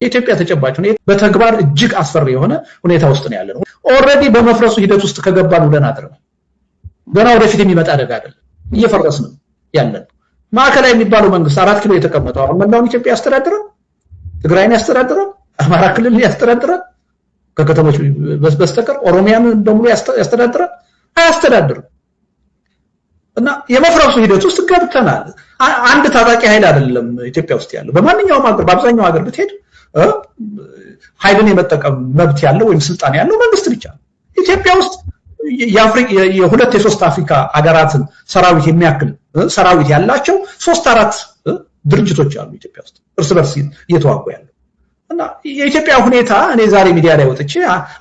የኢትዮጵያ ተጨባጭ ሁኔታ በተግባር እጅግ አስፈሪ የሆነ ሁኔታ ውስጥ ነው ያለነው። ኦሬዲ በመፍረሱ ሂደት ውስጥ ከገባን ብለን አድረናል። ገና ወደፊት የሚመጣ አደጋ አይደለም፣ እየፈረስን ያለን። ማዕከላዊ የሚባለው መንግስት 4 ኪሎ የተቀመጠው አሁን መላውን ኢትዮጵያ ያስተዳድራል፣ ትግራይን ያስተዳድራል፣ አማራ ክልልን ያስተዳድራል፣ ከከተሞች በስተቀር ኦሮሚያን በሙሉ ያስተዳድራል አያስተዳድርም። እና የመፍረሱ ሂደት ውስጥ ገብተናል። አንድ ታጣቂ ኃይል አይደለም ኢትዮጵያ ውስጥ ያለው። በማንኛውም ሀገር በአብዛኛው ሀገር ብትሄድ ኃይልን የመጠቀም መብት ያለው ወይም ስልጣን ያለው መንግስት ብቻ ነው። ኢትዮጵያ ውስጥ የሁለት የሶስት አፍሪካ ሀገራትን ሰራዊት የሚያክል ሰራዊት ያላቸው 3-4 ድርጅቶች አሉ ኢትዮጵያ ውስጥ እርስ በርስ እየተዋጉ ያለው። እና የኢትዮጵያ ሁኔታ እኔ ዛሬ ሚዲያ ላይ ወጥቼ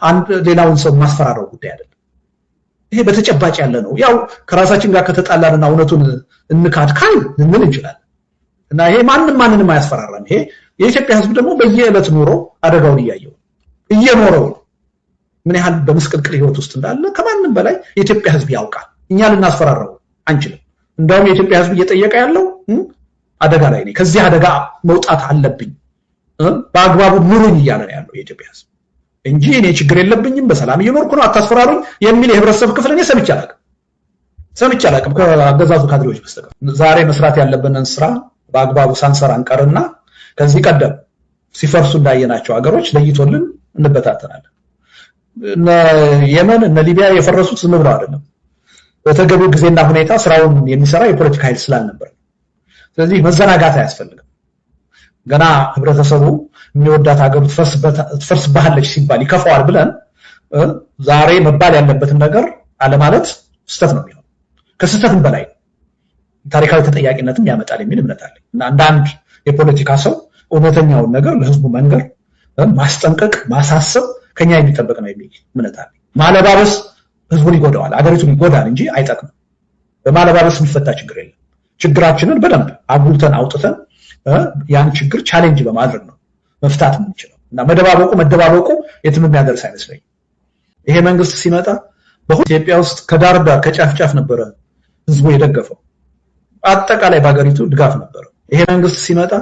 አንድ ሌላውን ሰው ማስፈራራው ጉዳይ አይደለም። ይሄ በተጨባጭ ያለ ነው። ያው ከራሳችን ጋር ከተጣላንና እውነቱን እንካድ ካል ምን እንችላለን? እና ይሄ ማንንም አያስፈራራም። ይሄ የኢትዮጵያ ህዝብ ደግሞ በየዕለት ኑሮ አደጋውን እየኖረው ምን ያህል በመስቀልቅል ህይወት ውስጥ እንዳለ ከማንም በላይ የኢትዮጵያ ህዝብ ያውቃል። እኛ ልናስፈራራው አንችልም። እንደውም የኢትዮጵያ ህዝብ እየጠየቀ ያለው አደጋ ላይ ነኝ፣ ከዚህ አደጋ መውጣት አለብኝ፣ በአግባቡ ኑሩኝ እያለ ነው ያለው የኢትዮጵያ ህዝብ እንጂ እኔ ችግር የለብኝም በሰላም እየኖርኩ ነው አታስፈራሩኝ የሚል የህብረተሰብ ክፍል እኔ ሰምቼ አላውቅም ከአገዛዙ ካድሬዎች በስተቀር። ዛሬ መስራት ያለብንን ስራ በአግባቡ ሳንሰራ እንቀርና ከዚህ ቀደም ሲፈርሱ እንዳየናቸው ሀገሮች ለይቶልን እንበታተናለን። የመን እነ ሊቢያ የፈረሱት ዝም ብለው አይደለም፣ በተገቢው ጊዜና ሁኔታ ስራውን የሚሰራ የፖለቲካ ኃይል ስላልነበር። ስለዚህ መዘናጋት አያስፈልግም። ገና ህብረተሰቡ የሚወዳት ሀገሩ ትፈርስባለች ሲባል ይከፋዋል ብለን ዛሬ መባል ያለበትን ነገር አለማለት ስህተት ነው የሚሆነው። ከስህተትም በላይ ታሪካዊ ተጠያቂነትም ያመጣል የሚል እምነት አለኝ እና አንዳንድ የፖለቲካ ሰው እውነተኛውን ነገር ለህዝቡ መንገር፣ ማስጠንቀቅ፣ ማሳሰብ ከኛ የሚጠበቅ ነው የሚል እምነት አለኝ። ማለባበስ ህዝቡን ይጎዳዋል፣ አገሪቱን ይጎዳል እንጂ አይጠቅምም። በማለባበስ የሚፈታ ችግር የለም። ችግራችንን በደንብ አጉልተን አውጥተን ያን ችግር ቻሌንጅ በማድረግ ነው መፍታት የምንችለው እና መደባበቁ የትም የሚያደርስ አይመስለኝም። ይሄ መንግስት ሲመጣ በኢትዮጵያ ውስጥ ከዳር ዳር ከጫፍ ጫፍ ነበረ ህዝቡ የደገፈው፣ አጠቃላይ በአገሪቱ ድጋፍ ነበረ። ይሄ መንግስት ሲመጣ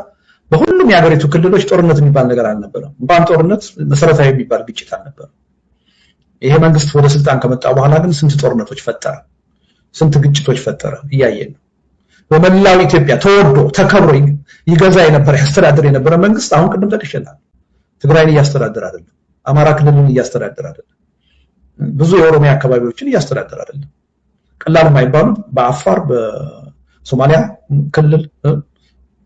በሁሉም የሀገሪቱ ክልሎች ጦርነት የሚባል ነገር አልነበረም። እንኳን ጦርነት መሰረታዊ የሚባል ግጭት አልነበረም። ይሄ መንግስት ወደ ስልጣን ከመጣ በኋላ ግን ስንት ጦርነቶች ፈጠረ፣ ስንት ግጭቶች ፈጠረ እያየን ነው። በመላው ኢትዮጵያ ተወዶ ተከብሮ ይገዛ የነበረ ያስተዳድር የነበረ መንግስት አሁን ቅድም ጠቅሼናል፣ ትግራይን እያስተዳደረ አይደለም፣ አማራ ክልልን እያስተዳደረ አይደለም፣ ብዙ የኦሮሚያ አካባቢዎችን እያስተዳደረ አይደለም። ቀላል የማይባሉ በአፋር በሶማሊያ ክልል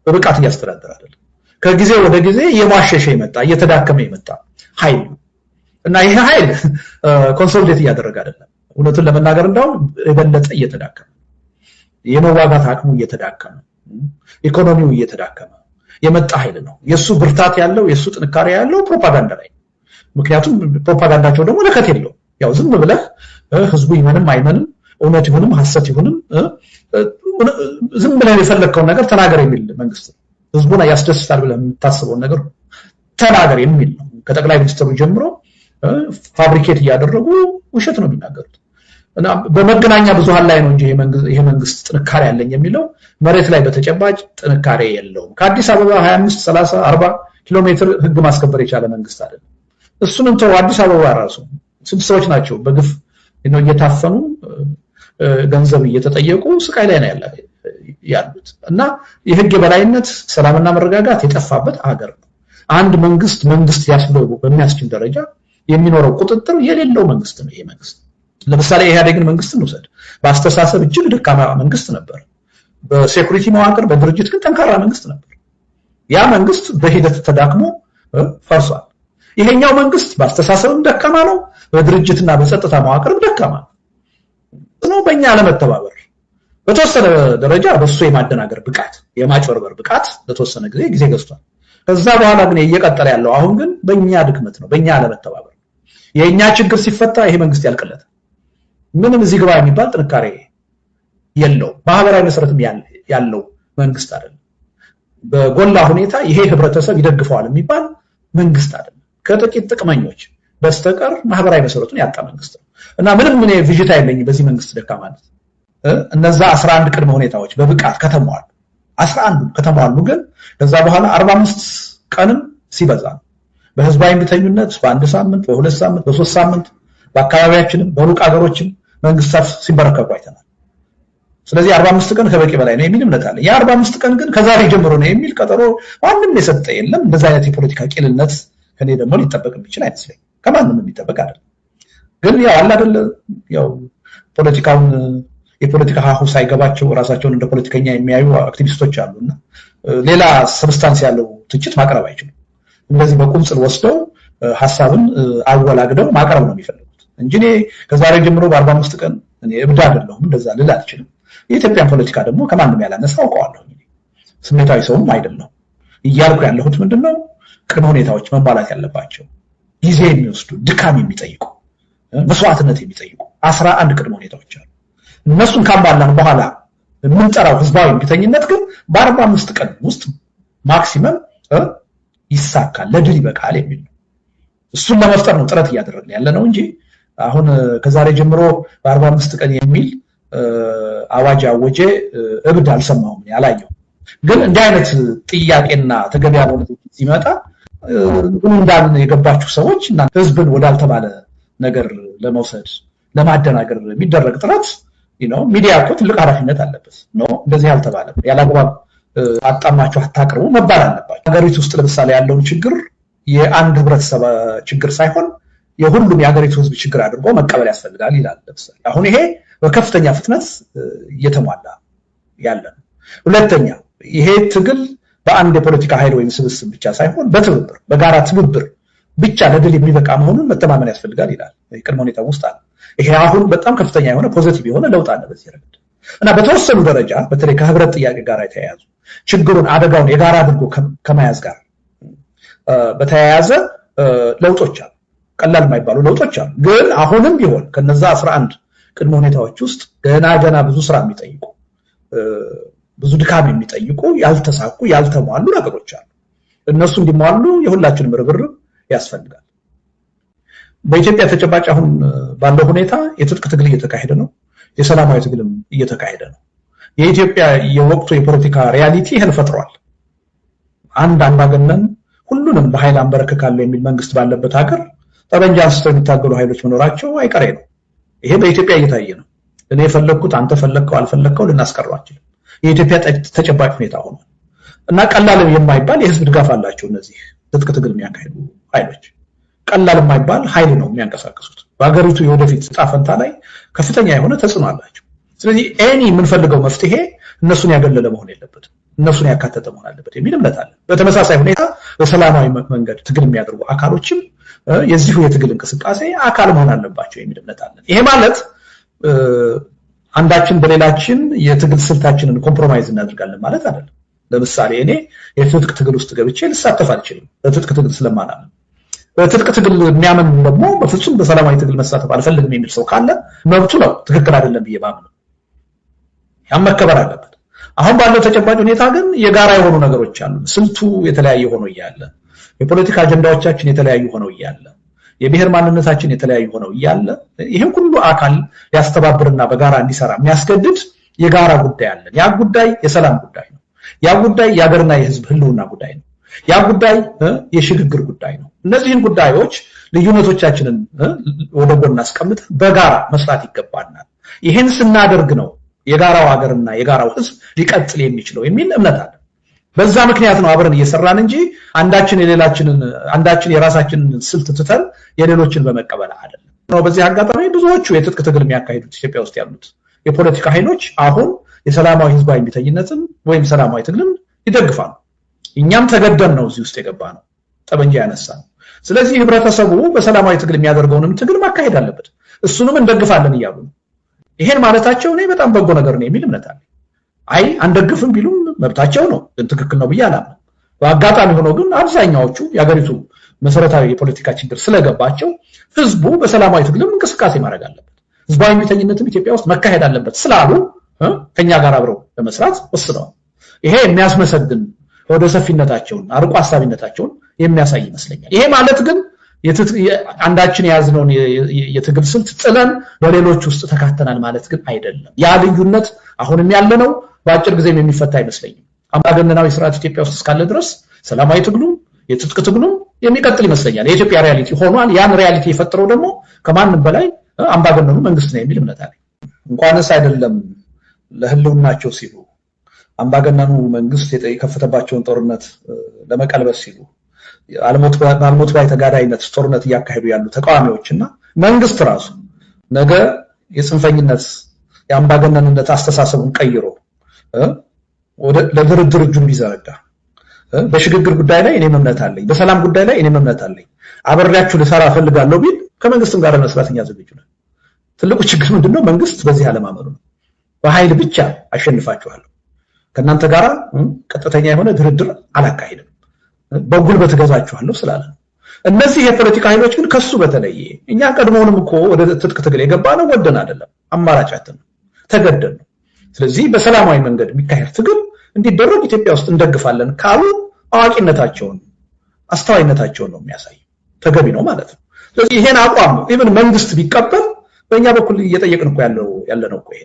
በብቃት እያስተዳደረ አይደለም። ከጊዜ ወደ ጊዜ እየሟሸሸ የመጣ እየተዳከመ የመጣ ኃይል እና ይሄ ኃይል ኮንሶሊዴት እያደረገ አይደለም። እውነቱን ለመናገር እንደውም የበለጠ እየተዳከመ የመዋጋት አቅሙ እየተዳከመ ኢኮኖሚው እየተዳከመ የመጣ ኃይል ነው። የሱ ብርታት ያለው የሱ ጥንካሬ ያለው ፕሮፓጋንዳ ላይ። ምክንያቱም ፕሮፓጋንዳቸው ደግሞ ለከት የለው። ያው ዝም ብለህ ህዝቡ ይመንም አይመንም እውነት ይሁንም ሐሰት ይሁንም ዝም ብለህ የፈለከውን ነገር ተናገር የሚል መንግስት ነው። ህዝቡን ያስደስታል ብለህ የምታስበውን ነገር ተናገር የሚል ነው። ከጠቅላይ ሚኒስትሩ ጀምሮ ፋብሪኬት እያደረጉ ውሸት ነው የሚናገሩት እና በመገናኛ ብዙሃን ላይ ነው እንጂ ይሄ መንግስት ጥንካሬ ያለኝ የሚለው መሬት ላይ በተጨባጭ ጥንካሬ የለውም። ከአዲስ አበባ 25 30 40 ኪሎ ሜትር ህግ ማስከበር የቻለ መንግስት አይደለም። እሱንም ተው፣ አዲስ አበባ ራሱ ስንት ሰዎች ናቸው በግፍ ነው እየታፈኑ ገንዘብ እየተጠየቁ ስቃይ ላይ ነው ያሉት እና የህግ የበላይነት ሰላምና መረጋጋት የጠፋበት ሀገር ነው። አንድ መንግስት ያስብለው በሚያስችል ደረጃ የሚኖረው ቁጥጥር የሌለው መንግስት ነው ይሄ መንግስት። ለምሳሌ ኢህአዴግን መንግስት እንውሰድ። በአስተሳሰብ እጅግ ደካማ መንግስት ነበር። በሴኩሪቲ መዋቅር በድርጅት ግን ጠንካራ መንግስት ነበር። ያ መንግስት በሂደት ተዳክሞ ፈርሷል። ይሄኛው መንግስት በአስተሳሰብም ደካማ ነው፣ በድርጅትና በጸጥታ መዋቅርም ደካማ ነው። በእኛ አለመተባበር በተወሰነ ደረጃ በሱ የማደናገር ብቃት የማጭበርበር ብቃት ለተወሰነ ጊዜ ገዝቷል። ከዛ በኋላ ግን እየቀጠለ ያለው አሁን ግን በእኛ ድክመት ነው፣ በእኛ አለመተባበር። የእኛ ችግር ሲፈታ ይሄ መንግስት ያልቀለተ ምንም እዚህ ግባ የሚባል ጥንካሬ የለው፣ ማህበራዊ መሰረትም ያለው መንግስት አይደለም። በጎላ ሁኔታ ይሄ ህብረተሰብ ይደግፈዋል የሚባል መንግስት አይደለም። ከጥቂት ጥቅመኞች በስተቀር ማህበራዊ መሰረቱን ያጣ መንግስት ነው እና ምንም ምን ቪዥታ የለኝም በዚህ መንግስት ደካማነት። እነዛ 11 ቅድመ ሁኔታዎች በብቃት ከተሟሉ 11 ከተሟሉ ግን ከዛ በኋላ 45 ቀንም ሲበዛ በህዝባዊ እምቢተኝነት በአንድ ሳምንት በሁለት ሳምንት በሶስት ሳምንት በአካባቢያችንም በሩቅ ሀገሮችም መንግስታት ሲበረከኩ አይተናል። ስለዚህ 45 ቀን ከበቂ በላይ ነው የሚል እምነት አለ። ያ 45 ቀን ግን ከዛሬ ጀምሮ ነው የሚል ቀጠሮ ማንም የሰጠ የለም። እንደዛ አይነት የፖለቲካ ቂልነት ከኔ ደግሞ ሊጠበቅ የሚችል አይመስለኝም። ከማንም የሚጠበቅ አይደለም። ግን ያው አለ አይደል ያው ፖለቲካውን የፖለቲካ ሀሁ ሳይገባቸው ራሳቸውን እንደ ፖለቲከኛ የሚያዩ አክቲቪስቶች አሉና ሌላ ሰብስታንስ ያለው ትችት ማቅረብ አይችሉም። እንደዚህ በቁንጽል ወስደው ሐሳብን አወላግደው ማቅረብ ነው የሚፈልጉት እንጂ እኔ ከዛሬ ጀምሮ በ45 ቀን እኔ እብድ አይደለሁም እንደዛ ልል አልችልም። የኢትዮጵያን ፖለቲካ ደግሞ ከማንም ያላነሳ አውቀዋለሁ። ስሜታዊ ሰውም አይደለም። እያልኩ ያለሁት ምንድነው ቅድመ ሁኔታዎች መሟላት ያለባቸው ጊዜ የሚወስዱ ድካም የሚጠይቁ መስዋዕትነት የሚጠይቁ 11 ቅድመ ሁኔታዎች አሉ። እነሱን ካሟላን በኋላ የምንጠራው ህዝባዊ እምቢተኝነት ግን በ45 ቀን ውስጥ ማክሲመም ይሳካል ለድል ይበቃል የሚል ነው። እሱን ለመፍጠር ነው ጥረት እያደረግን ያለ ነው እንጂ አሁን ከዛሬ ጀምሮ በ45 ቀን የሚል አዋጅ አወጀ እብድ አልሰማሁም ያላየው። ግን እንዲህ አይነት ጥያቄና ተገቢ ያልሆነ ሲመጣ እንዳን የገባችሁ ሰዎች እና ህዝብን ወዳልተባለ ነገር ለመውሰድ ለማደናገር የሚደረግ ጥረት ሚዲያ እኮ ትልቅ ኃላፊነት አለበት ነው። እንደዚህ ያልተባለ ያላግባብ አጣማችሁ አታቅርቡ መባል አለባችሁ። ሀገሪቱ ውስጥ ለምሳሌ ያለውን ችግር የአንድ ህብረተሰብ ችግር ሳይሆን የሁሉም የሀገሪቱ ህዝብ ችግር አድርጎ መቀበል ያስፈልጋል ይላል። ለምሳሌ አሁን ይሄ በከፍተኛ ፍጥነት እየተሟላ ያለ ነው። ሁለተኛ ይሄ ትግል በአንድ የፖለቲካ ኃይል ወይም ስብስብ ብቻ ሳይሆን በትብብር በጋራ ትብብር ብቻ ለድል የሚበቃ መሆኑን መተማመን ያስፈልጋል ይላል። ቅድመ ሁኔታው ውስጥ አለ። ይሄ አሁን በጣም ከፍተኛ የሆነ ፖዚቲቭ የሆነ ለውጥ አለ በዚህ ረገድ እና በተወሰኑ ደረጃ በተለይ ከህብረት ጥያቄ ጋር የተያያዙ ችግሩን አደጋውን የጋራ አድርጎ ከመያዝ ጋር በተያያዘ ለውጦች አሉ። ቀላል የማይባሉ ለውጦች አሉ። ግን አሁንም ቢሆን ከነዛ 11 ቅድመ ሁኔታዎች ውስጥ ገና ብዙ ስራ የሚጠይቁ ብዙ ድካም የሚጠይቁ ያልተሳኩ ያልተሟሉ ነገሮች አሉ። እነሱ እንዲሟሉ የሁላችንም ርብርብ ያስፈልጋል። በኢትዮጵያ ተጨባጭ አሁን ባለው ሁኔታ የትጥቅ ትግል እየተካሄደ ነው። የሰላማዊ ትግልም እየተካሄደ ነው። የኢትዮጵያ የወቅቱ የፖለቲካ ሪያሊቲ ይሄን ፈጥሯል። አንድ አምባገነን ሁሉንም በኃይል አንበረክካለሁ የሚል መንግስት ባለበት ሀገር ጠበንጃ አንስተው የሚታገሉ ኃይሎች መኖራቸው አይቀሬ ነው። ይሄ በኢትዮጵያ እየታየ ነው። እኔ የፈለኩት አንተ ፈለከው አልፈለከው ልናስቀረው አንችልም። የኢትዮጵያ ተጨባጭ ሁኔታ ሆኗል እና ቀላል የማይባል የህዝብ ድጋፍ አላቸው እነዚህ ትጥቅ ትግል የሚያካሂዱ ኃይሎች። ቀላል የማይባል ኃይል ነው የሚያንቀሳቅሱት። በአገሪቱ የወደፊት ዕጣ ፈንታ ላይ ከፍተኛ የሆነ ተጽዕኖ አላቸው። ስለዚህ የምንፈልገው መፍትሄ እነሱን ያገለለ መሆን የለበትም፣ እነሱን ያካተተ መሆን አለበት የሚል እምነት አለ። በተመሳሳይ ሁኔታ በሰላማዊ መንገድ ትግል የሚያደርጉ አካሎችም የዚሁ የትግል እንቅስቃሴ አካል መሆን አለባቸው የሚል እምነት አለ። ይሄ ማለት አንዳችን በሌላችን የትግል ስልታችንን ኮምፕሮማይዝ እናደርጋለን ማለት አይደለም። ለምሳሌ እኔ የትጥቅ ትግል ውስጥ ገብቼ ልሳተፍ አልችልም በትጥቅ ትግል ስለማናምን። በትጥቅ ትግል የሚያምን ደግሞ በፍጹም በሰላማዊ ትግል መሳተፍ አልፈልግም የሚል ሰው ካለ መብቱ ነው፣ ትክክል አይደለም ብዬ ማምን ያም መከበር አለበት። አሁን ባለው ተጨባጭ ሁኔታ ግን የጋራ የሆኑ ነገሮች አሉ። ስልቱ የተለያየ ሆኖ እያለ የፖለቲካ አጀንዳዎቻችን የተለያዩ ሆነው እያለ የብሔር ማንነታችን የተለያዩ ሆነው እያለ ይሄን ሁሉ አካል ሊያስተባብርና በጋራ እንዲሰራ የሚያስገድድ የጋራ ጉዳይ አለ። ያ ጉዳይ የሰላም ጉዳይ ነው። ያ ጉዳይ የሀገርና የህዝብ ህልውና ጉዳይ ነው። ያ ጉዳይ የሽግግር ጉዳይ ነው። እነዚህን ጉዳዮች ልዩነቶቻችንን ወደ ጎን አስቀምጠን በጋራ መስራት ይገባናል። ይሄን ስናደርግ ነው የጋራው ሀገርና የጋራው ህዝብ ሊቀጥል የሚችለው የሚል እምነት አለ። በዛ ምክንያት ነው አብረን እየሰራን እንጂ አንዳችን የራሳችንን ስልት ትተን የሌሎችን በመቀበል አይደለም ነው። በዚህ አጋጣሚ ብዙዎቹ የትጥቅ ትግል የሚያካሂዱት ኢትዮጵያ ውስጥ ያሉት የፖለቲካ ኃይሎች አሁን የሰላማዊ ህዝባዊ እምቢተኝነትን ወይም ሰላማዊ ትግልን ይደግፋሉ። እኛም ተገደን ነው እዚህ ውስጥ የገባ ነው ጠበንጃ ያነሳ ነው። ስለዚህ ህብረተሰቡ በሰላማዊ ትግል የሚያደርገውንም ትግል ማካሄድ አለበት። እሱንም እንደግፋለን እያሉ ነው። ይሄን ማለታቸው እኔ በጣም በጎ ነገር ነው የሚል እምነት አለ። አንደግፍም ቢሉም መብታቸው ነው፣ ግን ትክክል ነው ብዬ አላምንም። በአጋጣሚ ሆኖ ግን አብዛኛዎቹ የሀገሪቱ መሰረታዊ የፖለቲካ ችግር ስለገባቸው ህዝቡ በሰላማዊ ትግልም እንቅስቃሴ ማድረግ አለበት፣ ህዝባዊ እምቢተኝነትም ኢትዮጵያ ውስጥ መካሄድ አለበት ስላሉ ከኛ ጋር አብረው ለመስራት ወስነዋል። ይሄ የሚያስመሰግን ወደ ሰፊነታቸውን አርቆ ሐሳቢነታቸውን የሚያሳይ ይመስለኛል። ይሄ ማለት ግን አንዳችን የያዝነውን የትግል ስልት ጥለን በሌሎች ውስጥ ተካተናል ማለት ግን አይደለም። ያ ልዩነት አሁንም ያለ ነው፣ በአጭር ጊዜም የሚፈታ አይመስለኝም። አምባገነናዊ ስርዓት ኢትዮጵያ ውስጥ እስካለ ድረስ ሰላማዊ ትግሉ የትጥቅ ትግሉም የሚቀጥል ይመስለኛል የኢትዮጵያ ሪያሊቲ ሆኗል ያን ሪያሊቲ የፈጠረው ደግሞ ከማንም በላይ አምባገነኑ መንግስት ነው የሚል እምነት አለኝ እንኳንስ አይደለም ለህልውናቸው ሲሉ አምባገነኑ መንግስት የከፈተባቸውን ጦርነት ለመቀልበስ ሲሉ አልሞት ባይ ተጋዳይነት ጦርነት ያካሄዱ ያሉ ተቃዋሚዎችና መንግስት ራሱ ነገ የጽንፈኝነት የአምባገነንነት አስተሳሰቡን ቀይሮ ወደ ለድርድር እጁን ቢዘረጋ በሽግግር ጉዳይ ላይ እኔ እምነት አለኝ በሰላም ጉዳይ ላይ እኔ እምነት አለኝ አበራችሁ ልሰራ ፈልጋለሁ ቢል ከመንግስትም ጋር ለመስራትኛ ዝግጁ ነን ትልቁ ችግር ምንድነው መንግስት በዚህ ዓለማመሩ ነው በኃይል ብቻ አሸንፋችኋለሁ ከናንተ ጋር ቀጥተኛ የሆነ ድርድር አላካሄድም በጉልበት ገዛችኋለሁ ስላለ እነዚህ የፖለቲካ ኃይሎች ግን ከሱ በተለየ እኛ ቀድሞውንም እኮ ወደ ትጥቅ ትግል የገባነው ወደን አይደለም አማራጫችን ተገደን ነው ስለዚህ በሰላማዊ መንገድ የሚካሄድ ትግል እንዲደረግ ኢትዮጵያ ውስጥ እንደግፋለን ካሉ አዋቂነታቸውን አስተዋይነታቸውን ነው የሚያሳይ ተገቢ ነው ማለት ነው ስለዚህ ይሄን አቋም ኢቭን መንግስት ቢቀበል በእኛ በኩል እየጠየቅን እኮ ያለነው እኮ ይሄ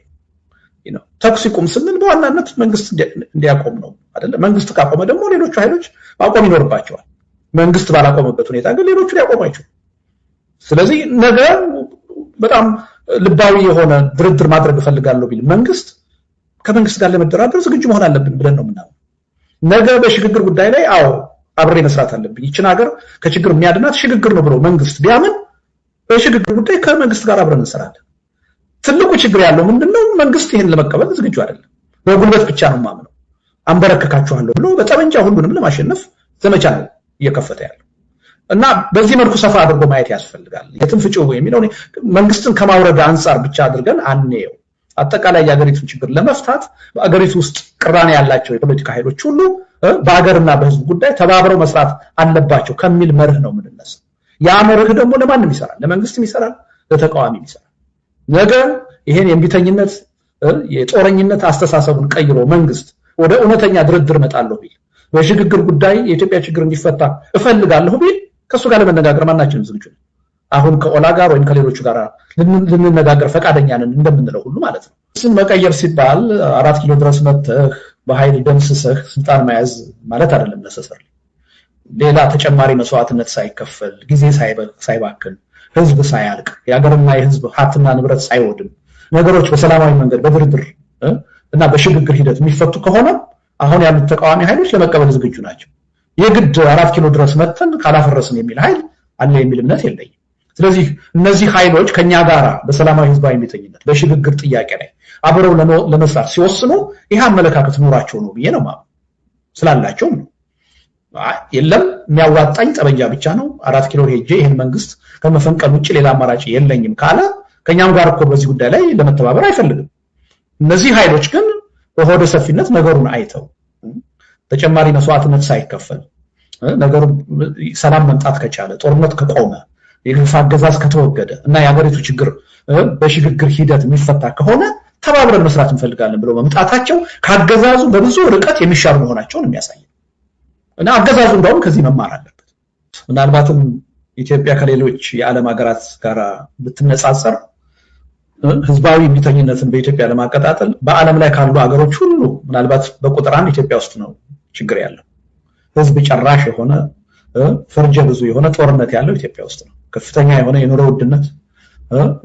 ነው ተኩስ ይቁም ስንል በዋናነት መንግስት እንዲያቆም ነው አይደለ መንግስት ካቆመ ደግሞ ሌሎች ኃይሎች ማቆም ይኖርባቸዋል መንግስት ባላቆመበት ሁኔታ ግን ሌሎቹ ሊያቆሙ አይችሉም ስለዚህ ነገ በጣም ልባዊ የሆነ ድርድር ማድረግ ፈልጋለሁ ቢል መንግስት ከመንግስት ጋር ለመደራደር ዝግጁ መሆን አለብን ብለን ነው ምናምን ነገ በሽግግር ጉዳይ ላይ አዎ አብሬ መስራት አለብኝ ይችን ሀገር ከችግር የሚያድናት ሽግግር ነው ብሎ መንግስት ቢያምን በሽግግር ጉዳይ ከመንግስት ጋር አብረን እንሰራለን ትልቁ ችግር ያለው ምንድነው መንግስት ይሄን ለመቀበል ዝግጁ አይደለም በጉልበት ብቻ ነው ማምነው አንበረከካችኋለሁ ብሎ በጠመንጃ ሁሉንም ለማሸነፍ ዘመቻ ነው እየከፈተ ያለው እና በዚህ መልኩ ሰፋ አድርጎ ማየት ያስፈልጋል የትም ፍጪው የሚለው መንግስትን ከማውረድ አንፃር ብቻ አድርገን አንየው አጠቃላይ የሀገሪቱን ችግር ለመፍታት በአገሪቱ ውስጥ ቅራኔ ያላቸው የፖለቲካ ኃይሎች ሁሉ በአገርና በህዝብ ጉዳይ ተባብረው መስራት አለባቸው ከሚል መርህ ነው የምንነሳው ያ መርህ ደግሞ ለማንም ይሰራል ለመንግስትም ይሰራል ለተቃዋሚም ይሰራል ነገ ይሄን የእምቢተኝነት የጦረኝነት አስተሳሰቡን ቀይሮ መንግስት ወደ እውነተኛ ድርድር መጣለሁ ቢል በሽግግር ጉዳይ የኢትዮጵያ ችግር እንዲፈታ እፈልጋለሁ ቢል ከሱ ጋር ለመነጋገር ማናችንም ዝግጁ ነን አሁን ከኦላ ጋር ወይም ከሌሎቹ ጋር ልንነጋገር ፈቃደኛ ነን እንደምንለው ሁሉ ማለት ነው ስም መቀየር ሲባል 4 ኪሎ ድረስ መጥተህ በኃይል ደምስሰህ ስልጣን መያዝ ማለት አይደለም ነሰሰር ሌላ ተጨማሪ መስዋዕትነት ሳይከፈል ጊዜ ሳይባክን ህዝብ ሳያልቅ የሀገርና የህዝብ ሀብትና ንብረት ሳይወድም ነገሮች በሰላማዊ መንገድ በድርድር እና በሽግግር ሂደት የሚፈቱ ከሆነ አሁን ያሉት ተቃዋሚ ኃይሎች ለመቀበል ዝግጁ ናቸው የግድ 4 ኪሎ ድረስ መጥተን ካላፈረስን የሚል ኃይል አለ የሚል እምነት የለኝም ስለዚህ እነዚህ ኃይሎች ከኛ ጋር በሰላማዊ ህዝባዊ እምቢተኝነት በሽግግር ጥያቄ ላይ አብረው ለመስራት ሲወስኑ ይሄ አመለካከት ኑራቸው ነው ብዬ ነው ማለት ስላላቸው ነው የለም የሚያዋጣኝ ጠበንጃ ብቻ ነው 4 ኪሎ ሄጄ ይሄን መንግስት ከመፈንቀል ውጭ ሌላ አማራጭ የለኝም ካለ ከኛም ጋር እኮ በዚህ ጉዳይ ላይ ለመተባበር አይፈልግም እነዚህ ኃይሎች ግን በሆደ ሰፊነት ነገሩን አይተው ተጨማሪ መስዋዕትነት ሳይከፈል ነገሩ ሰላም መምጣት ከቻለ ጦርነት ከቆመ የግፍ አገዛዝ ከተወገደ እና የሀገሪቱ ችግር በሽግግር ሂደት የሚፈታ ከሆነ ተባብረን መስራት እንፈልጋለን ብለው መምጣታቸው ካገዛዙ በብዙ ርቀት የሚሻሉ መሆናቸውን የሚያሳይ እና አገዛዙ እንደውም ከዚህ መማር አለበት ምናልባትም ኢትዮጵያ ከሌሎች የዓለም ሀገራት ጋር ብትነጻጸር ህዝባዊ እምቢተኝነትን በኢትዮጵያ ለማቀጣጠል በዓለም ላይ ካሉ ሀገሮች ሁሉ ምናልባት በቁጥር 1 ኢትዮጵያ ውስጥ ነው ችግር ያለው ህዝብ ጨራሽ የሆነ ፈርጀ ብዙ የሆነ ጦርነት ያለው ኢትዮጵያ ውስጥ ነው ከፍተኛ የሆነ የኑሮ ውድነት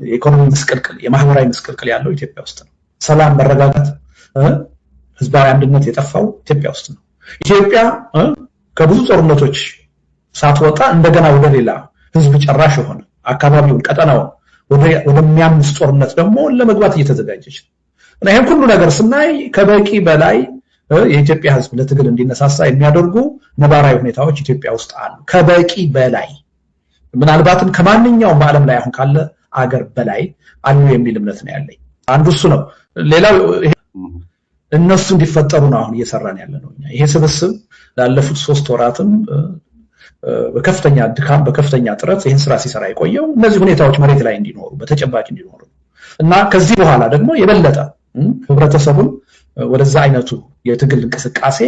የኢኮኖሚ መስቀልቅል የማህበራዊ መስቀልቅል ያለው ኢትዮጵያ ውስጥ ነው ሰላም መረጋጋት ህዝባዊ አንድነት የጠፋው ኢትዮጵያ ውስጥ ነው ኢትዮጵያ ከብዙ ጦርነቶች ሳትወጣ እንደገና ወደ ሌላ ህዝብ ጨራሽ የሆነ አካባቢውን ቀጠናውን ወደሚያምስ ጦርነት ደግሞ ለመግባት እየተዘጋጀች ነው እና ይሄን ሁሉ ነገር ስናይ ከበቂ በላይ የኢትዮጵያ ህዝብ ለትግል እንዲነሳሳ የሚያደርጉ ነባራዊ ሁኔታዎች ኢትዮጵያ ውስጥ አሉ ከበቂ በላይ ምናልባትም ከማንኛውም በዓለም ላይ አሁን ካለ አገር በላይ አሉ የሚል እምነት ነው ያለኝ አንዱ እሱ ነው ሌላው እነሱ እንዲፈጠሩ ነው አሁን እየሰራን ያለነው ይሄ ስብስብ ላለፉት 3 ወራትም በከፍተኛ ድካም በከፍተኛ ጥረት ይሄን ስራ ሲሰራ የቆየው እነዚህ ሁኔታዎች መሬት ላይ እንዲኖሩ በተጨባጭ እንዲኖሩ እና ከዚህ በኋላ ደግሞ የበለጠ ህብረተሰቡን ወደዛ አይነቱ የትግል እንቅስቃሴ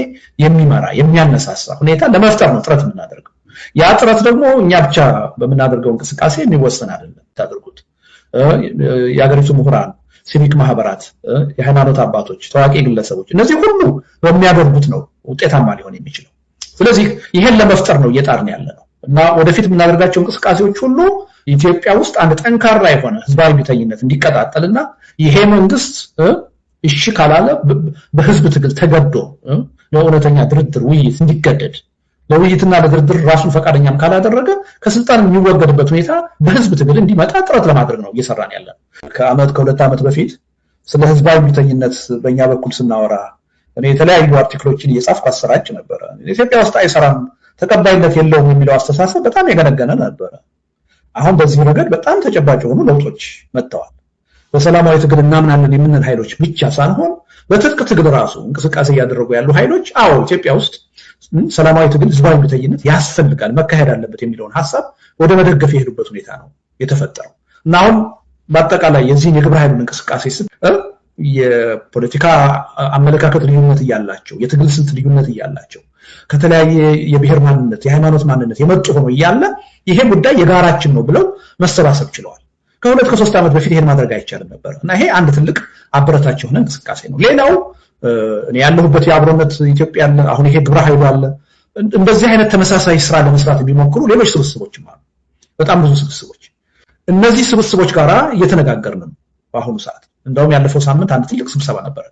የሚመራ የሚያነሳሳ ሁኔታ ለመፍጠር ነው ጥረት የምናደርገው ያ ጥረት ደግሞ እኛ ብቻ በመናደርገው እንቅስቃሴ የሚወሰን አይደለም ታደርጉት የሀገሪቱ ምሁራን ሲቪክ ማህበራት የሃይማኖት አባቶች ታዋቂ ግለሰቦች እነዚህ ሁሉ በሚያደርጉት ነው ውጤታማ ሊሆን የሚችለው ስለዚህ ይሄን ለመፍጠር ነው እየጣርን ያለነው እና ወደፊት የምናደርጋቸው እንቅስቃሴዎች ሁሉ ኢትዮጵያ ውስጥ አንድ ጠንካራ የሆነ ህዝባዊ ቢተኝነት እንዲቀጣጠልና ይሄ መንግስት እሺ ካላለ በህዝብ ትግል ተገዶ ለእውነተኛ ድርድር ውይይት እንዲገደድ ለውይይትና ለድርድር ራሱን ፈቃደኛም ካላደረገ ከስልጣን የሚወገድበት ሁኔታ በህዝብ ትግል እንዲመጣ ጥረት ለማድረግ ነው እየሰራን ያለነው። ከሁለት ዓመት በፊት ስለ ህዝባዊ ቢተኝነት በእኛ በኩል ስናወራ እኔ የተለያዩ አርቲክሎችን እየጻፍኩ አሰራጭ ነበር። ኢትዮጵያ ውስጥ አይሰራም ተቀባይነት የለውም የሚለው አስተሳሰብ በጣም የገነገነ ነበር። አሁን በዚህ ረገድ በጣም ተጨባጭ የሆኑ ለውጦች መጥተዋል። በሰላማዊ ትግል እናምናለን የምንል ኃይሎች ብቻ ሳይሆን በትጥቅ ትግል ራሱ እንቅስቃሴ ያደረጉ ያሉ ኃይሎች አዎ ኢትዮጵያ ውስጥ ሰላማዊ ትግል ህዝባዊ ቢተኝነት ያስፈልጋል መካሄድ አለበት የሚለውን ሐሳብ ወደ መደገፍ የሄዱበት ሁኔታ ነው የተፈጠረው እና አሁን በአጠቃላይ የዚህን የግብረ ኃይሉን እንቅስቃሴ የፖለቲካ አመለካከት ልዩነት እያላቸው የትግል ስልት ልዩነት እያላቸው ከተለያየ የብሔር ማንነት የሃይማኖት ማንነት የመጡ ሆኖ እያለ ይሄ ጉዳይ የጋራችን ነው ብለው መሰባሰብ ችለዋል። ከሁለት ከሶስት ዓመት በፊት ይሄን ማድረግ አይቻልም ነበር እና ይሄ አንድ ትልቅ አበረታች የሆነ እንቅስቃሴ ነው። ሌላው እኔ ያለሁበት የአብሮነት ኢትዮጵያ አለ። አሁን ይሄ ግብረ ኃይሉ አለ። እንደዚህ አይነት ተመሳሳይ ስራ ለመስራት የሚሞክሩ ሌሎች ስብስቦችም አሉ፣ በጣም ብዙ ስብስቦች። እነዚህ ስብስቦች ጋራ እየተነጋገርን ነው በአሁኑ ሰዓት። እንደውም ያለፈው ሳምንት አንድ ትልቅ ስብሰባ ነበር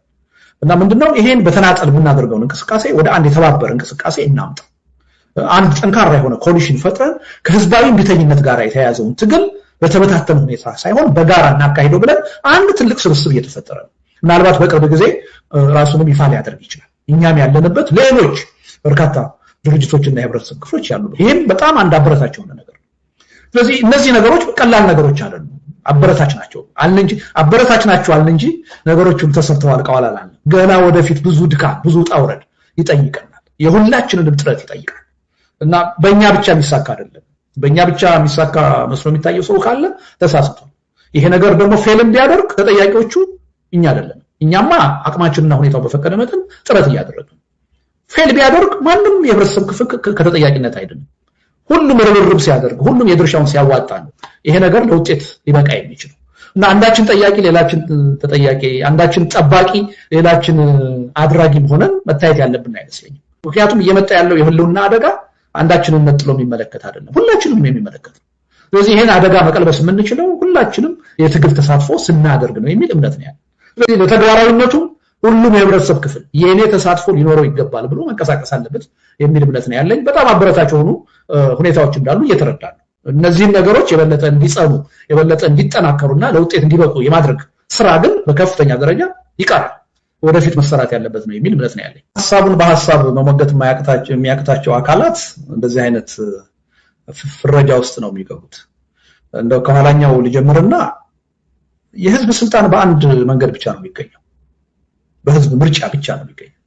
እና ምንድነው ይሄን በተናጠል የምናደርገውን እንቅስቃሴ ወደ አንድ የተባበረ እንቅስቃሴ እናምጣ፣ አንድ ጠንካራ የሆነ ኮሊሽን ፈጥረን ከህዝባዊ ቢተኝነት ጋር የተያያዘውን ትግል በተበታተነ ሁኔታ ሳይሆን በጋራ እናካሂደው ብለን አንድ ትልቅ ስብስብ እየተፈጠረ ነው። ምናልባት በቅርብ ጊዜ ራሱንም ይፋ ሊያደርግ ይችላል። እኛም ያለንበት ሌሎች በርካታ ድርጅቶችና የህብረተሰብ ክፍሎች ያሉበት ይሄን በጣም አንድ አበረታች የሆነ ነገር ነው። ስለዚህ እነዚህ ነገሮች ቀላል ነገሮች አይደሉም፣ አበረታች ናቸው አልን እንጂ አበረታች ናቸው አልን እንጂ ነገሮቹም ተሰርተው አልቀዋል አላልን። ገና ወደፊት ብዙ ድካም ብዙ ጣውረድ ይጠይቀናል፣ የሁላችንንም ጥረት ይጠይቃል እና በእኛ ብቻ የሚሳካ አይደለም። በእኛ ብቻ የሚሳካ መስሎ የሚታየው ሰው ካለ ተሳስቷል። ይሄ ነገር ደግሞ ፌልም ቢያደርግ ተጠያቂዎቹ እኛ አይደለም። እኛማ አቅማችንና ሁኔታው በፈቀደ መጠን ጥረት እያደረግን ፌል ቢያደርግ ማንም የህብረተሰብ ክፍል ከተጠያቂነት አይደለም። ሁሉም ርብርብ ሲያደርግ ሁሉም የድርሻውን ሲያዋጣ ነው ይሄ ነገር ለውጤት ሊበቃ የሚችለው እና አንዳችን ጠያቂ ሌላችን ተጠያቂ፣ አንዳችን ጠባቂ ሌላችን አድራጊም ሆነን መታየት ያለብን አይመስለኝም። ምክንያቱም እየመጣ ያለው የህልውና አደጋ አንዳችንን ነጥሎ የሚመለከት አይደለም፣ ሁላችንም የሚመለከት ነው። ስለዚህ ይሄን አደጋ መቀልበስ የምንችለው ሁላችንም የትግል ተሳትፎ ስናደርግ ነው የሚል እምነት ነው ያለው። ስለዚህ ለተግባራዊነቱ ሁሉም የህብረተሰብ ክፍል የኔ ተሳትፎ ሊኖረው ይገባል ብሎ መንቀሳቀስ አለበት የሚል እምነት ነው ያለኝ። በጣም አበረታች የሆኑ ሁኔታዎች እንዳሉ እየተረዳን ነው። እነዚህን ነገሮች የበለጠ እንዲጸኑ የበለጠ እንዲጠናከሩና ለውጤት እንዲበቁ የማድረግ ስራ ግን በከፍተኛ ደረጃ ይቀራል፣ ወደፊት መሰራት ያለበት ነው የሚል እምነት ነው ያለኝ። ሐሳቡን በሐሳብ መሞገት የሚያቅታቸው አካላት እንደዚህ አይነት ፍረጃ ውስጥ ነው የሚገቡት። እንደው ከኋላኛው ልጀምርና የህዝብ ስልጣን በአንድ መንገድ ብቻ ነው የሚገኘው፣ በህዝብ ምርጫ ብቻ ነው የሚገኘው።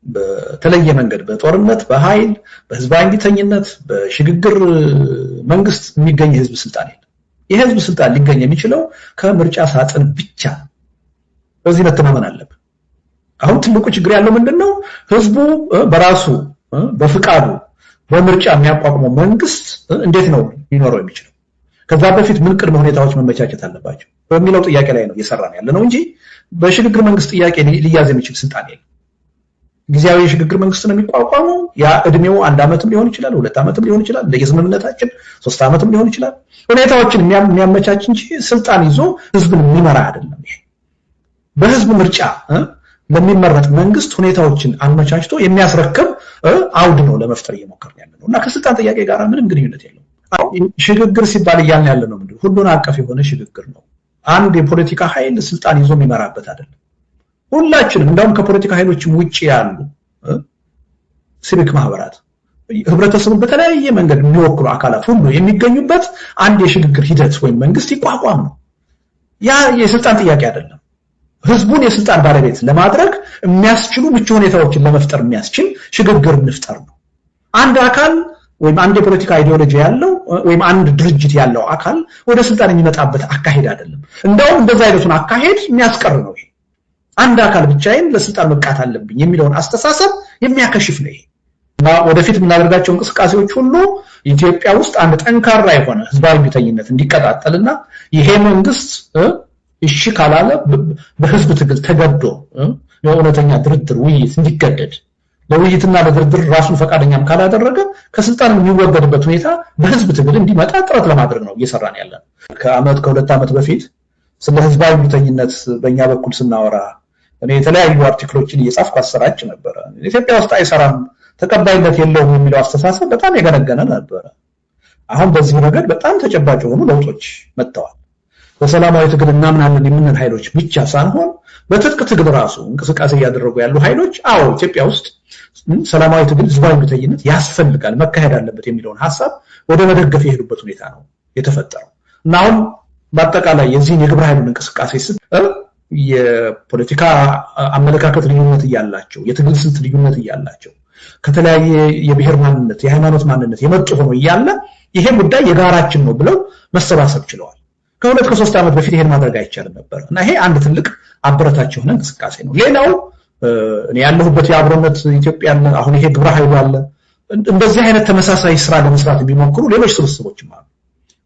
በተለየ መንገድ በጦርነት በኃይል በህዝባዊ ቢተኝነት በሽግግር መንግስት የሚገኝ የህዝብ ስልጣን የለም። የህዝብ ስልጣን ሊገኝ የሚችለው ከምርጫ ሳጥን ብቻ ነው። በዚህ መተማመን አለብን። አሁን ትልቁ ችግር ያለው ምንድነው? ህዝቡ በራሱ በፍቃዱ በምርጫ የሚያቋቁመው መንግስት እንዴት ነው ሊኖረው የሚችለው? ከዛ በፊት ምን ቅድመ ሁኔታዎች መመቻቸት አለባቸው በሚለው ጥያቄ ላይ ነው እየሰራን ያለነው እንጂ በሽግግር መንግስት ጥያቄ ሊያዝ የሚችል ስልጣን የለም። ጊዜያዊ የሽግግር መንግስት ነው የሚቋቋመው። ያ እድሜው 1 ዓመትም ሊሆን ይችላል፣ 2 ዓመትም ሊሆን ይችላል፣ እንደየስምምነታችን 3 ዓመትም ሊሆን ይችላል። ሁኔታዎችን የሚያመቻች እንጂ ስልጣን ይዞ ህዝብን የሚመራ አይደለም። ይሄ በህዝብ ምርጫ ለሚመረጥ መንግስት ሁኔታዎችን አመቻችቶ የሚያስረክብ አውድ ነው ለመፍጠር እየሞከርን ያለነው እና ከስልጣን ጥያቄ ጋር ምንም ግንኙነት የለውም። ሽግግር ሲባል እያልን ያለነው ምንድነው? ሁሉን አቀፍ የሆነ ሽግግር ነው። አንድ የፖለቲካ ኃይል ስልጣን ይዞ የሚመራበት አይደለም። ሁላችንም እንደውም ከፖለቲካ ኃይሎችም ውጪ ያሉ ሲቪክ ማህበራት ህብረተሰቡን በተለያየ መንገድ የሚወክሉ አካላት ሁሉ የሚገኙበት አንድ የሽግግር ሂደት ወይም መንግስት ይቋቋም ነው። ያ የስልጣን ጥያቄ አይደለም። ህዝቡን የስልጣን ባለቤት ለማድረግ የሚያስችሉ ምቹ ሁኔታዎችን ለመፍጠር የሚያስችል ሽግግር እንፍጠር ነው። አንድ አካል ወይም አንድ የፖለቲካ አይዲዮሎጂ ያለው ወይም አንድ ድርጅት ያለው አካል ወደ ስልጣን የሚመጣበት አካሄድ አይደለም። እንደውም እንደዛ አይነቱን አካሄድ የሚያስቀር ነው። ይሄ አንድ አካል ብቻዬን ለስልጣን መብቃት አለብኝ የሚለውን አስተሳሰብ የሚያከሽፍ ነው። ይሄ እና ወደፊት የምናደርጋቸው እንቅስቃሴዎች ሁሉ ኢትዮጵያ ውስጥ አንድ ጠንካራ የሆነ ህዝባዊ ቢተኝነት እንዲቀጣጠልና ይሄ መንግስት እሺ ካላለ በህዝብ ትግል ተገዶ ለእውነተኛ ድርድር ውይይት እንዲገደድ ለውይይትና ለድርድር ራሱን ፈቃደኛም ካላደረገ ከስልጣን የሚወገድበት ሁኔታ በህዝብ ትግል እንዲመጣ ጥረት ለማድረግ ነው እየሰራን ያለን። ከሁለት ዓመት በፊት ስለ ህዝባዊ እምቢተኝነት በእኛ በኩል ስናወራ እኔ የተለያዩ አርቲክሎችን እየጻፍኩ አሰራጭ ነበር። ኢትዮጵያ ውስጥ አይሰራም ተቀባይነት የለውም የሚለው አስተሳሰብ በጣም የገነገነ ነበር። አሁን በዚህ ረገድ በጣም ተጨባጭ የሆኑ ለውጦች መጥተዋል። በሰላማዊ ትግል እናምናለን የምንል ኃይሎች ብቻ ሳይሆን በትጥቅ ትግል ራሱ እንቅስቃሴ እያደረጉ ያሉ ኃይሎች ኢትዮጵያ ውስጥ ሰላማዊ ትግል ህዝባዊ እምቢተኝነት ያስፈልጋል መካሄድ አለበት የሚለውን ሐሳብ ወደ መደገፍ የሄዱበት ሁኔታ ነው የተፈጠረው። እና አሁን በአጠቃላይ የዚህ የግብረ ኃይሉን እንቅስቃሴ የፖለቲካ አመለካከት ልዩነት እያላቸው የትግል ስልት ልዩነት እያላቸው ከተለያየ የብሔር ማንነት የሃይማኖት ማንነት የመጡ ሆኖ እያለ ይሄ ጉዳይ የጋራችን ነው ብለው መሰባሰብ ችለዋል። ከ2-3 ዓመት በፊት ይሄን ማድረግ አይቻልም ነበር እና ይሄ አንድ ትልቅ አበረታች የሆነ እንቅስቃሴ ነው። ሌላው እኔ ያለሁበት የአብሮነት ኢትዮጵያ አሁን ይሄ ግብረ ኃይሉ አለ። እንደዚህ አይነት ተመሳሳይ ስራ ለመስራት የሚሞክሩ ሌሎች ስብስቦችም አሉ፣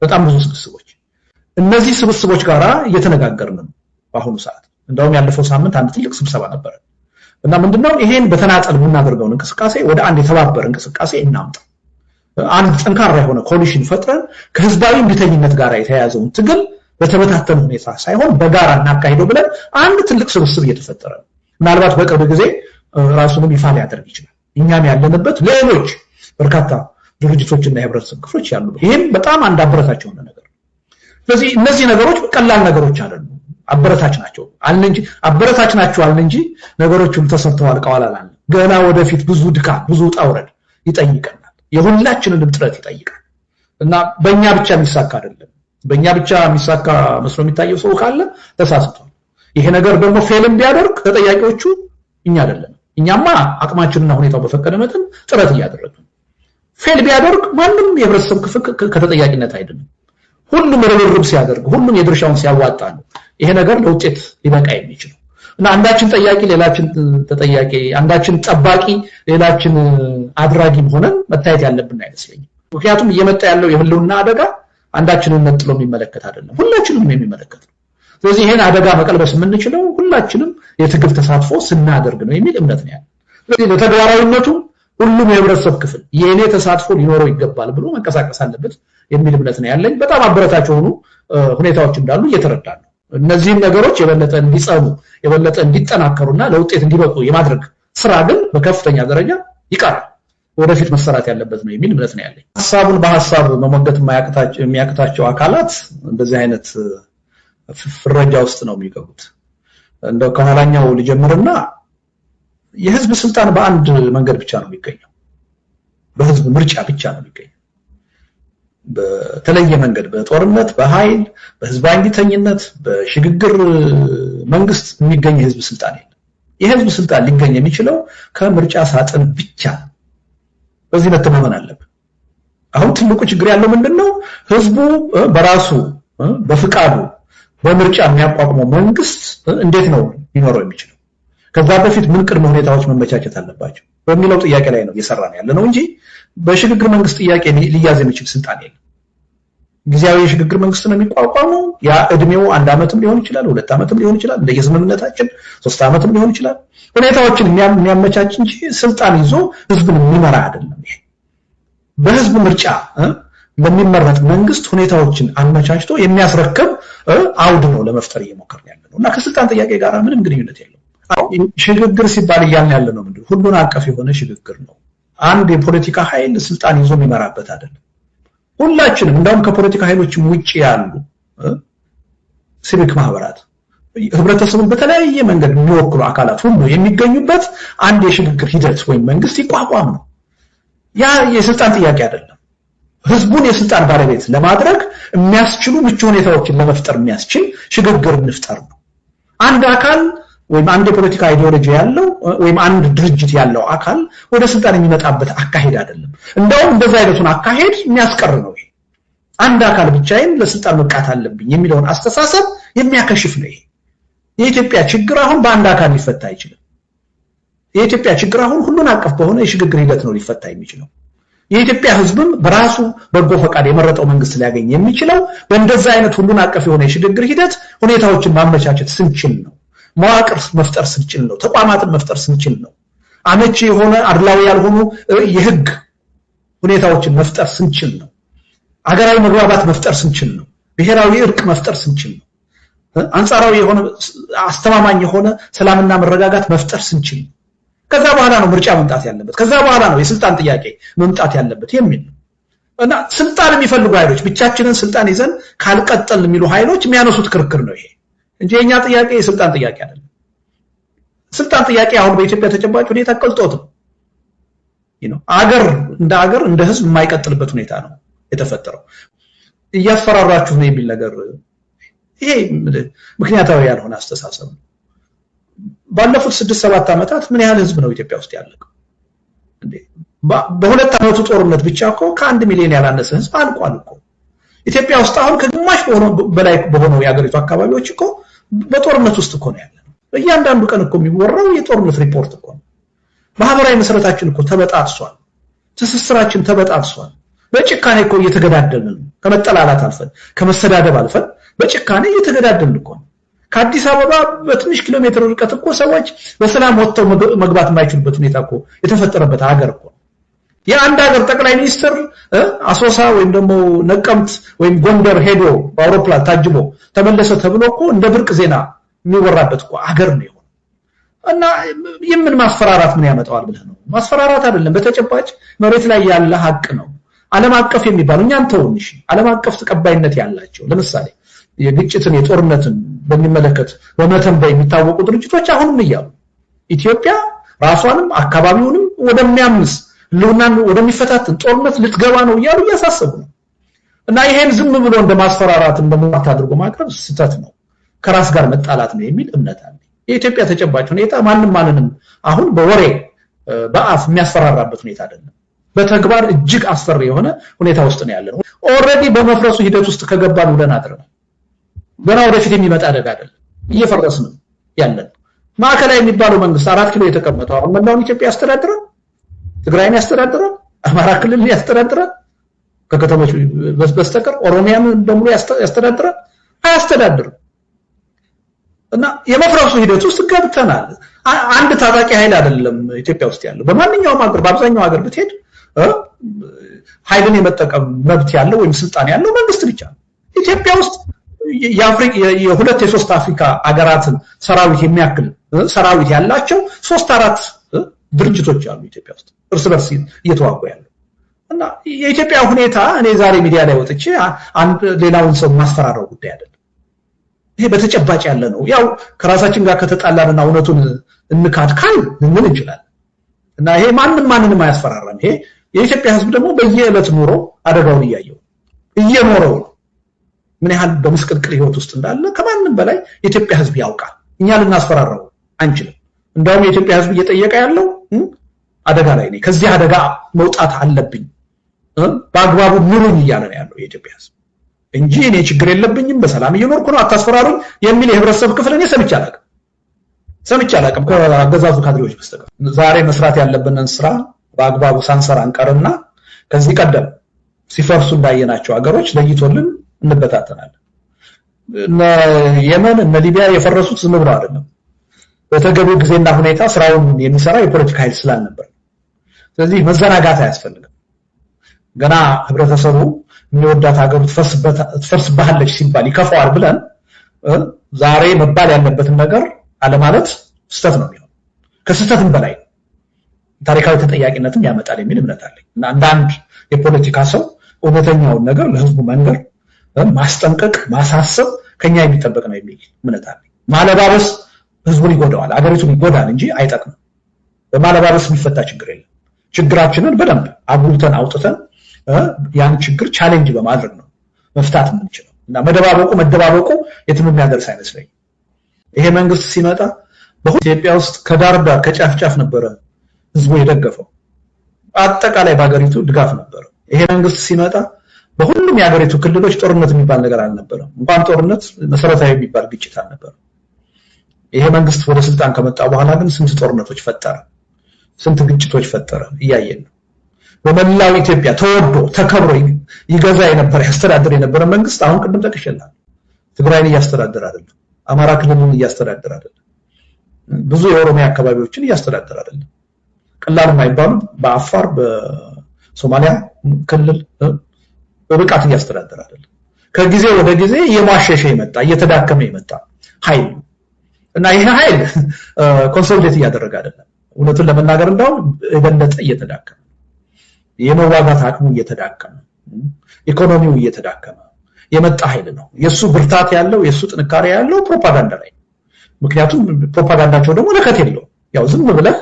በጣም ብዙ ስብስቦች። እነዚህ ስብስቦች ጋራ እየተነጋገርን ነው በአሁኑ ሰዓት። እንደውም ያለፈው ሳምንት አንድ ትልቅ ስብሰባ ነበር እና ምንድነው ይሄን በተናጠል የምናደርገውን እንቅስቃሴ ወደ አንድ የተባበረ እንቅስቃሴ እናምጣ። አንድ ጠንካራ የሆነ ኮሊሽን ፈጥረን ከህዝባዊ እምቢተኝነት ጋር የተያያዘውን ትግል በተበታተነ ሁኔታ ሳይሆን በጋራ እናካሂደው ብለን አንድ ትልቅ ስብስብ እየተፈጠረ ነው። ምናልባት በቅርብ ጊዜ ራሱንም ይፋ ሊያደርግ ይችላል። እኛም ያለንበት ሌሎች በርካታ ድርጅቶችና የህብረተሰብ ክፍሎች ያሉ። ይሄም በጣም አንድ አበረታች የሆነ ነገር። ስለዚህ እነዚህ ነገሮች ቀላል ነገሮች አይደሉም፣ አበረታች ናቸው አልን እንጂ አበረታች ናቸው አልን እንጂ ነገሮች ሁሉ ተሰርተው አልቀዋል አላልን። ገና ወደፊት ብዙ ድካም ብዙ ጣውረድ ይጠይቀናል፣ የሁላችንንም ጥረት ይጠይቃል እና በእኛ ብቻ የሚሳካ አይደለም። በእኛ ብቻ የሚሳካ መስሎ የሚታየው ሰው ካለ ተሳስቷል። ይሄ ነገር ደግሞ ፌልም ቢያደርግ ተጠያቂዎቹ እኛ አይደለም። እኛማ አቅማችንና ሁኔታው በፈቀደ መጠን ጥረት እያደረግን፣ ፌል ቢያደርግ ማንም የህብረተሰብ ክፍል ከተጠያቂነት አይደለም። ሁሉም ርብርብ ሲያደርግ ሁሉም የድርሻውን ሲያዋጣ ነው ይሄ ነገር ለውጤት ሊበቃ የሚችለው እና አንዳችን ጠያቂ ሌላችን ተጠያቂ፣ አንዳችን ጠባቂ ሌላችን አድራጊም ሆነን መታየት ያለብን አይመስለኝም። ምክንያቱም እየመጣ ያለው የህልውና አደጋ አንዳችንን ነጥሎ የሚመለከት አይደለም፣ ሁላችንም የሚመለከት ነው። ስለዚህ ይሄን አደጋ መቀልበስ የምንችለው ሁላችንም የትግል ተሳትፎ ስናደርግ ነው የሚል እምነት ነው ያለው። ስለዚህ ለተግባራዊነቱ ሁሉም የህብረተሰብ ክፍል የኔ ተሳትፎ ሊኖረው ይገባል ብሎ መንቀሳቀስ አለበት የሚል እምነት ነው ያለኝ። በጣም አበረታች የሆኑ ሁኔታዎች እንዳሉ እየተረዳን ነው። እነዚህን ነገሮች የበለጠ እንዲጸኑ የበለጠ እንዲጠናከሩና ለውጤት እንዲበቁ የማድረግ ስራ ግን በከፍተኛ ደረጃ ይቀራል፣ ወደፊት መሰራት ያለበት ነው የሚል እምነት ነው ያለኝ። ሐሳቡን በሐሳብ መሞገት የሚያቅታቸው አካላት እንደዚህ አይነት ፍረጃ ውስጥ ነው የሚገቡት። እንደው ከኋላኛው ልጀምርና የህዝብ ስልጣን በአንድ መንገድ ብቻ ነው የሚገኘው፣ በህዝብ ምርጫ ብቻ ነው የሚገኘው። በተለየ መንገድ በጦርነት በኃይል በህዝባዊ እምቢተኝነት በሽግግር መንግስት የሚገኝ የህዝብ ስልጣን የለም። የህዝብ ስልጣን ሊገኝ የሚችለው ከምርጫ ሳጥን ብቻ ነው። በዚህ መተማመን አለብን። አሁን ትልቁ ችግር ያለው ምንድነው? ህዝቡ በራሱ በፍቃዱ በምርጫ የሚያቋቁመው መንግስት እንዴት ነው ሊኖረው የሚችለው? ከዛ በፊት ምን ቅድመ ሁኔታዎች መመቻቸት አለባቸው በሚለው ጥያቄ ላይ ነው እየሰራን ያለነው እንጂ በሽግግር መንግስት ጥያቄ ሊያዝ የሚችል ስልጣን የለም። ጊዜያዊ የሽግግር መንግስት ነው የሚቋቋመው። ያ እድሜው 1 ዓመትም ሊሆን ይችላል፣ 2 ዓመትም ሊሆን ይችላል፣ እንደየስምምነታችን 3 ዓመትም ሊሆን ይችላል። ሁኔታዎችን የሚያመቻች እንጂ ስልጣን ይዞ ህዝብን የሚመራ አይደለም። ይሄ በህዝብ ምርጫ ለሚመረጥ መንግስት ሁኔታዎችን አመቻችቶ የሚያስረክብ አውድ ነው ለመፍጠር እየሞከርን ያለነው እና ከስልጣን ጥያቄ ጋር ምንም ግንኙነት የለውም። ሽግግር ሲባል እያልን ያለነው ምንድነው? ሁሉን አቀፍ የሆነ ሽግግር ነው። አንድ የፖለቲካ ኃይል ስልጣን ይዞ የሚመራበት አይደለም። ሁላችንም እንደውም ከፖለቲካ ኃይሎችም ውጪ ያሉ ሲቪክ ማህበራት ህብረተሰቡን በተለያየ መንገድ የሚወክሉ አካላት ሁሉ የሚገኙበት አንድ የሽግግር ሂደት ወይም መንግስት ይቋቋም ነው። ያ የስልጣን ጥያቄ አይደለም። ህዝቡን የስልጣን ባለቤት ለማድረግ የሚያስችሉ ምቹ ሁኔታዎችን ለመፍጠር የሚያስችል ሽግግር እንፍጠር ነው። አንድ አካል ወይም አንድ የፖለቲካ አይዲዮሎጂ ያለው ወይም አንድ ድርጅት ያለው አካል ወደ ስልጣን የሚመጣበት አካሄድ አይደለም። እንደውም እንደዛ አይነቱን አካሄድ የሚያስቀር ነው። ይሄ አንድ አካል ብቻዬን ለስልጣን መብቃት አለብኝ የሚለውን አስተሳሰብ የሚያከሽፍ ነው። ይሄ የኢትዮጵያ ችግር አሁን በአንድ አካል ሊፈታ አይችልም። የኢትዮጵያ ችግር አሁን ሁሉን አቀፍ በሆነ የሽግግር ሂደት ነው ሊፈታ የሚችለው። የኢትዮጵያ ህዝብም በራሱ በጎ ፈቃድ የመረጠው መንግስት ሊያገኝ የሚችለው በእንደዛ አይነት ሁሉን አቀፍ የሆነ የሽግግር ሂደት ሁኔታዎችን ማመቻቸት ስንችል ነው። መዋቅር መፍጠር ስንችል ነው። ተቋማትን መፍጠር ስንችል ነው። አመቺ የሆነ አድላዊ ያልሆኑ የህግ ሁኔታዎችን መፍጠር ስንችል ነው። አገራዊ መግባባት መፍጠር ስንችል ነው። ብሔራዊ እርቅ መፍጠር ስንችል ነው። አንጻራዊ የሆነ አስተማማኝ የሆነ ሰላምና መረጋጋት መፍጠር ስንችል ነው። ከዛ በኋላ ነው ምርጫ መምጣት ያለበት። ከዛ በኋላ ነው የስልጣን ጥያቄ መምጣት ያለበት የሚል ነው። እና ስልጣን የሚፈልጉ ኃይሎች ብቻችንን ስልጣን ይዘን ካልቀጠልን የሚሉ ኃይሎች የሚያነሱት ክርክር ነው ይሄ እንጂ የኛ ጥያቄ የስልጣን ጥያቄ አይደለም። ስልጣን ጥያቄ አሁን በኢትዮጵያ ተጨባጭ ሁኔታ ቀልጦት ነው። አገር እንደ ህዝብ የማይቀጥልበት ሁኔታ ነው የተፈጠረው። እያስፈራራችሁ ነው የሚል ነገር ይሄ ምክንያታዊ ያልሆነ አስተሳሰብ ነው። ባለፉት 6-7 ዓመታት ምን ያህል ህዝብ ነው ኢትዮጵያ ውስጥ ያለቀው? በሁለት ዓመቱ ጦርነት ብቻ እኮ ከ1 ሚሊዮን ያላነሰ ህዝብ አልቋል እኮ። ኢትዮጵያ ውስጥ አሁን ከግማሽ በላይ በሆነው የሀገሪቱ አካባቢዎች እኮ በጦርነት ውስጥ እኮ ነው ያለው። በእያንዳንዱ ቀን እኮ የሚወራው የጦርነት ሪፖርት እኮ ነው። ማህበራዊ መሰረታችን እኮ ተበጣጥሷል። ትስስራችን ተበጣጥሷል። በጭካኔ እኮ እየተገዳደልን ነው። ከመጠላላት አልፈን ከመሰዳደብ አልፈን በጭካኔ እየተገዳደልን እኮ ነው። ከአዲስ አበባ በትንሽ ኪሎ ሜትር ርቀት እኮ ሰዎች በሰላም ወጥተው መግባት የማይችሉበት ሁኔታ እኮ የተፈጠረበት ሀገር እኮ። የአንድ ሀገር ጠቅላይ ሚኒስትር አሶሳ ወይም ደግሞ ነቀምት ወይም ጎንደር ሄዶ በአውሮፕላን ታጅቦ ተመለሰ ተብሎ እኮ እንደ ብርቅ ዜና የሚወራበት እኮ ሀገር ነው። እና የምን ማስፈራራት ምን ያመጣዋል ብለህ ነው? ማስፈራራት አይደለም፣ በተጨባጭ መሬት ላይ ያለ ሀቅ ነው። ዓለም አቀፍ የሚባሉ እኛን ተውንሽ ዓለም አቀፍ ተቀባይነት ያላቸው ለምሳሌ የግጭትን የጦርነትን በሚመለከት በመተንበይ የሚታወቁ ድርጅቶች አሁንም እያሉ ኢትዮጵያ ራሷንም አካባቢውንም ወደሚያምስ ህልውናን ወደሚፈታትን ጦርነት ልትገባ ነው እያሉ እያሳሰቡ ነው። እና ይሄን ዝም ብሎ እንደማስፈራራት እንደማታ አድርጎ ማቅረብ ስህተት ነው፣ ከራስ ጋር መጣላት ነው የሚል እምነት አለ። የኢትዮጵያ ተጨባጭ ሁኔታ ማንንም አሁን በወሬ በአፍ የሚያስፈራራበት ሁኔታ አይደለም። በተግባር እጅግ አስፈሪ የሆነ ሁኔታ ውስጥ ነው ያለነው። ኦሬዲ በመፍረሱ ሂደት ውስጥ ከገባን ብለን አድረናል። ገና ወደፊት የሚመጣ አደጋ አይደለም፣ እየፈረስን ያለን። ማዕከላዊ የሚባለው መንግስት 4 ኪሎ የተቀመጠው አሁን መላውን ኢትዮጵያ ያስተዳድራል፣ ትግራይን ያስተዳድራል፣ አማራ ክልልን ያስተዳድራል፣ ከከተሞች በስተቀር ኦሮሚያን በሙሉ ያስተዳድራል? አያስተዳድርም። እና የመፍረሱ ሂደት ውስጥ ገብተናል። አንድ ታጣቂ ኃይል አይደለም ኢትዮጵያ ውስጥ ያለው። በማንኛውም ሀገር በአብዛኛው ሀገር ብትሄድ ኃይልን የመጠቀም መብት ያለው ወይም ስልጣን ያለው መንግስት ብቻ ነው። ኢትዮጵያ ውስጥ የሁለት የሶስት አፍሪካ ሀገራትን ሰራዊት የሚያክል ሰራዊት ያላቸው 3-4 ድርጅቶች አሉ ኢትዮጵያ ውስጥ እርስ በርስ እየተዋጉ ያሉ። እና የኢትዮጵያ ሁኔታ እኔ ዛሬ ሚዲያ ላይ ወጥቼ አንድ ሌላውን ሰው ማስፈራራው ጉዳይ አይደለም። ይሄ በተጨባጭ ያለ ነው። ያው ከራሳችን ጋር ከተጣላንና እውነቱን እንካድ ካል ምን እንችላለን? እና ይሄ ማንንም አያስፈራራም። ይሄ የኢትዮጵያ ህዝብ ደግሞ በየዕለት ኑሮ አደጋውን እየኖረው ነው። ምን ያህል በመስቀልቅል ህይወት ውስጥ እንዳለ ከማንም በላይ የኢትዮጵያ ህዝብ ያውቃል። እኛ ልናስፈራራው አንችልም። እንደውም የኢትዮጵያ ህዝብ እየጠየቀ ያለው አደጋ ላይ ነኝ፣ ከዚህ አደጋ መውጣት አለብኝ፣ በአግባቡ ኑሩኝ እያለ ነው ያለው የኢትዮጵያ ህዝብ እንጂ እኔ ችግር የለብኝም በሰላም እየኖርኩ ነው አታስፈራሩኝ የሚል የህብረተሰብ ክፍል እኔ ሰምቼ አላውቅም ከአገዛዙ ካድሬዎች በስተቀር። ዛሬ መስራት ያለብንን ስራ በአግባቡ ሳንሰራ እንቀርና ከዚህ ቀደም ሲፈርሱ እንዳየናቸው ሀገሮች ለይቶልን እንበታተናለን። የመን እነ ሊቢያ የፈረሱት ዝም ብለው አይደለም። በተገቢው ጊዜና ሁኔታ ስራውን የሚሰራ የፖለቲካ ኃይል ስላልነበር። ስለዚህ መዘናጋት አያስፈልግም። ገና ህብረተሰቡ የሚወዳት ሀገሩ ትፈርስብሃለች ሲባል ይከፋዋል ብለን ዛሬ መባል ያለበትን ነገር አለማለት ስህተት ነው የሚሆነው። ከስህተትም በላይ ታሪካዊ ተጠያቂነትም ያመጣል የሚል እምነት አለኝ። እና አንዳንድ የፖለቲካ ሰው እውነተኛውን ነገር ለህዝቡ መንገር፣ ማስጠንቀቅ፣ ማሳሰብ ከኛ የሚጠበቅ ነው የሚል እምነት አለኝ። ማለባበስ ህዝቡን ይጎዳዋል፣ አገሪቱን ይጎዳል እንጂ አይጠቅምም። በማለባበስ የሚፈታ ችግር የለም። ችግራችንን በደንብ አጉልተን አውጥተን ያን ችግር ቻሌንጅ በማድረግ ነው መፍታት የምንችለው። እና መደባበቁ የትም የሚያደርስ አይመስለኝም። ይሄ መንግስት ሲመጣ በኢትዮጵያ ውስጥ ከዳር ዳር ከጫፍ ነበረ ህዝቡ የደገፈው። አጠቃላይ በአገሪቱ ድጋፍ ነበረ። ይሄ መንግስት ሲመጣ በሁሉም የአገሪቱ ክልሎች ጦርነት የሚባል ነገር አልነበረም። እንኳን ጦርነት መሰረታዊ የሚባል ግጭት አልነበረም። ይሄ መንግስት ወደ ስልጣን ከመጣ በኋላ ግን ስንት ጦርነቶች ፈጠረ፣ ስንት ግጭቶች ፈጠረ እያየን ነው። በመላው ኢትዮጵያ ተወዶ ተከብሮ ይገዛ የነበረ ያስተዳድር የነበረ መንግስት አሁን ቅድም ጠቅሼልሃል፣ ትግራይን እያስተዳደረ አይደለም፣ አማራ ክልልን እያስተዳደረ አይደለም፣ ብዙ የኦሮሚያ አካባቢዎችን እያስተዳደረ አይደለም። ቀላል የማይባሉ በአፋር በሶማሊያ ክልል በብቃት እያስተዳደረ አይደለም ከጊዜ ወደ ጊዜ የማሸሸ ይመጣ እየተዳከመ ይመጣ ኃይል እና ይሄ ኃይል ኮንሶሊዴት እያደረገ አይደለም እውነቱን ለመናገር እንደው የበለጠ እየተዳከመ የመዋጋት አቅሙ እየተዳከመ ኢኮኖሚው እየተዳከመ የመጣ ኃይል ነው የሱ ብርታት ያለው የሱ ጥንካሬ ያለው ፕሮፓጋንዳ ላይ ምክንያቱም ፕሮፓጋንዳቸው ደግሞ ለከት የለው ያው ዝም ብለህ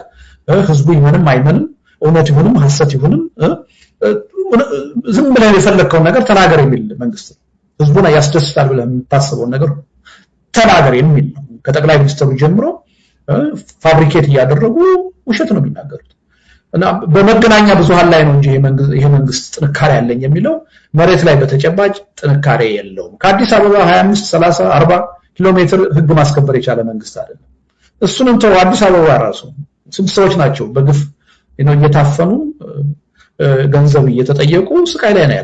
ህዝቡ ይሆንም አይመንም እውነት ይሆንም ሐሰት ይሆንም ዝም ብለህ የፈለከው ነገር ተናገር የሚል መንግስት ህዝቡን ያስደስታል ብለህ የምታስበው ነገር ተናገር የሚል ነው ከጠቅላይ ሚኒስትሩ ጀምሮ ፋብሪኬት ያደረጉ ውሸት ነው የሚናገሩት እና በመገናኛ ብዙሃን ላይ ነው እንጂ ይሄ መንግስት ጥንካሬ ያለኝ የሚለው መሬት ላይ በተጨባጭ ጥንካሬ የለውም ከአዲስ አበባ 25 30 40 ኪሎ ሜትር ህግ ማስከበር የቻለ መንግስት አይደለም እሱንም ተው አዲስ አበባ ራሱ ስንት ሰዎች ናቸው በግፍ እየታፈኑ ገንዘብ እየተጠየቁ ስቃይ ላይ ነው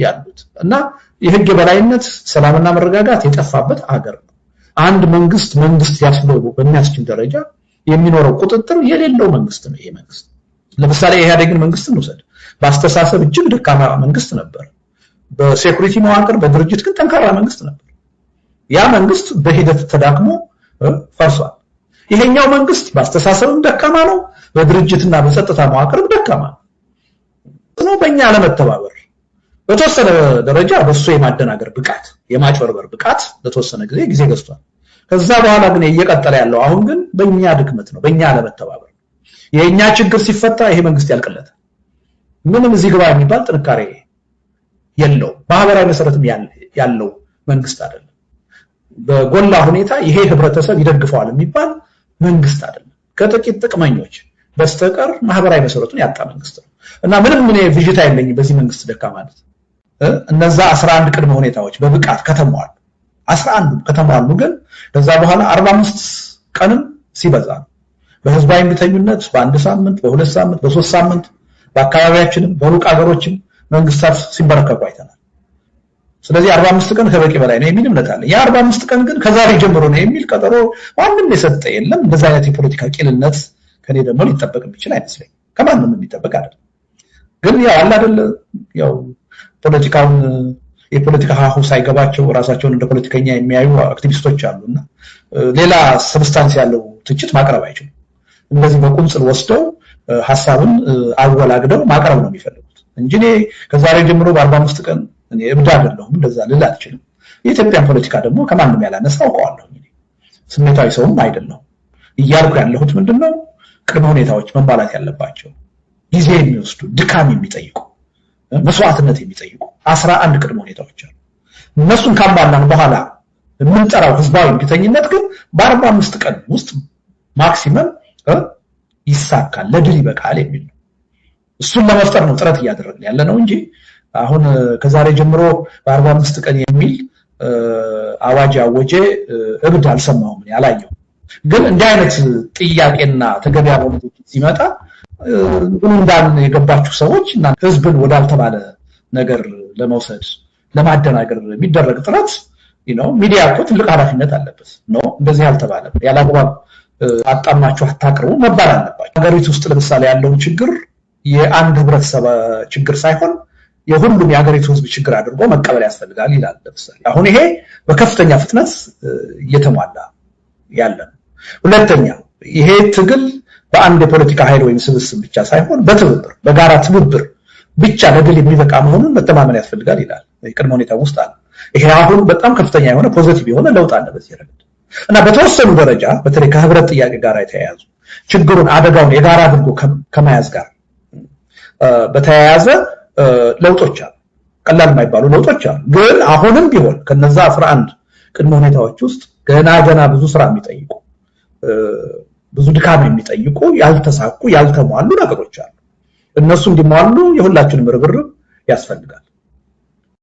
ያሉት እና የህግ የበላይነት ሰላምና መረጋጋት የጠፋበት ሀገር ነው አንድ መንግስት ያስብለው በሚያስችል ደረጃ የሚኖረው ቁጥጥር የሌለው መንግስት ነው ይሄ መንግስት ለምሳሌ ኢህአዴግን መንግስት እንውሰድ በአስተሳሰብ እጅግ ደካማ መንግስት ነበር በሴኩሪቲ መዋቅር በድርጅት ግን ጠንካራ መንግስት ነበር ያ መንግስት በሂደት ተዳክሞ ፈርሷል ይሄኛው መንግስት በአስተሳሰብም ደካማ ነው በድርጅትና በጸጥታ መዋቅርም ደካማ ነው በእኛ ለመተባበር በተወሰነ ደረጃ በሱ የማደናገር ብቃት የማጭበርበር ብቃት ለተወሰነ ጊዜ ገዝቷል ከዛ በኋላ ግን እየቀጠለ ያለው አሁን ግን በእኛ ድክመት ነው በእኛ ለመተባበር የኛ ችግር ሲፈታ ይሄ መንግስት ያልቀለተ ምንም እዚህ ግባ የሚባል ጥንካሬ የለው ማህበራዊ መሰረትም ያለው መንግስት አይደለም በጎላ ሁኔታ ይሄ ህብረተሰብ ይደግፈዋል የሚባል መንግስት አይደለም ከጥቂት ጥቅመኞች በስተቀር ማህበራዊ መሰረቱን ያጣ መንግስት ነው እና ምንም ምን ቪዥታ የለኝ በዚህ መንግስት ደካማነት እነዛ 11 ቅድመ ሁኔታዎች በብቃት ከተሟሉ 11 ከተሟሉ ግን ከዛ በኋላ 45 ቀንም ሲበዛ በህዝባዊ እምቢተኝነት በአንድ ሳምንት በሁለት ሳምንት በሶስት ሳምንት በአካባቢያችንም በሩቅ ሀገሮችም መንግስታት ሲንበረከኩ አይተናል ስለዚህ 45 ቀን ከበቂ በላይ ነው የሚል እምነት አለ ያ 45 ቀን ግን ከዛሬ ጀምሮ ነው የሚል ቀጠሮ ማንም የሰጠ የለም እንደዛ አይነት የፖለቲካ ቂልነት ከኔ ደግሞ ሊጠበቅ የሚችል አይመስለኝ ከማንም የሚጠበቅ አይደለም ግን ያው አለ አይደል ያው ፖለቲካውን የፖለቲካ ሀሁ ሳይገባቸው ራሳቸውን እንደ ፖለቲከኛ የሚያዩ አክቲቪስቶች አሉና ሌላ ሰብስታንስ ያለው ትችት ማቅረብ አይችሉም እንደዚህ በቁንጽል ወስደው ሐሳቡን አወላግደው ማቅረብ ነው የሚፈልጉት እንጂ ከዛሬ ጀምሮ በ45 ቀን እኔ እብድ አይደለሁም እንደዛ ልል አልችልም የኢትዮጵያን ፖለቲካ ደግሞ ከማንም ያላነሳ አውቀዋለሁ ስሜታዊ ሰውም አይደለም እያልኩ ያለሁት ምንድነው ቅድመ ሁኔታዎች መባላት ያለባቸው ጊዜ የሚወስዱ ድካም የሚጠይቁ መስዋዕትነት የሚጠይቁ 11 ቅድመ ሁኔታዎች አሉ እነሱን ካሟላን በኋላ የምንጠራው ህዝባዊ እምቢተኝነት ግን በ45 ቀን ውስጥ ማክሲመም ይሳካል ለድል ይበቃል የሚል ነው እሱን ለመፍጠር ነው ጥረት እያደረግን ያለ ነው እንጂ አሁን ከዛሬ ጀምሮ በ45 ቀን የሚል አዋጅ አወጀ እብድ አልሰማሁም ያላየው ግን እንደ አይነት ጥያቄና ተገቢ ያልሆነ ሲመጣ እንዳን የገባችሁ ሰዎች እና ህዝብን ወዳልተባለ ነገር ለመውሰድ ለማደናገር የሚደረግ ጥረት ሚዲያ እኮ ትልቅ ኃላፊነት አለበት ነው እንደዚህ ያልተባለ ያላግባብ አጣማችሁ አታቅርቡ መባል አለባችሁ ሀገሪቱ ውስጥ ለምሳሌ ያለው ችግር የአንድ ህብረተሰብ ችግር ሳይሆን የሁሉም የሀገሪቱ ህዝብ ችግር አድርጎ መቀበል ያስፈልጋል ይላል ለምሳሌ አሁን ይሄ በከፍተኛ ፍጥነት እየተሟላ ያለ ሁለተኛ ይሄ ትግል በአንድ የፖለቲካ ኃይል ወይም ስብስብ ብቻ ሳይሆን በትብብር በጋራ ትብብር ብቻ ለድል የሚበቃ መሆኑን መተማመን ያስፈልጋል ይላል የቅድመ ሁኔታው ውስጥ አለ ይሄ አሁን በጣም ከፍተኛ የሆነ ፖዚቲቭ የሆነ ለውጥ አለ በዚህ ረገድ እና በተወሰኑ ደረጃ በተለይ ከህብረት ጥያቄ ጋር የተያያዙ ችግሩን አደጋውን የጋራ አድርጎ ከመያዝ ጋር በተያያዘ ለውጦች አሉ ቀላል የማይባሉ ለውጦች አሉ ግን አሁንም ቢሆን ከነዛ 11 ቅድመ ሁኔታዎች ውስጥ ገና ብዙ ስራ የሚጠይቁ ብዙ ድካም የሚጠይቁ ያልተሳኩ ያልተሟሉ ነገሮች አሉ እነሱ እንዲሟሉ የሁላችንም ርብርብ ያስፈልጋል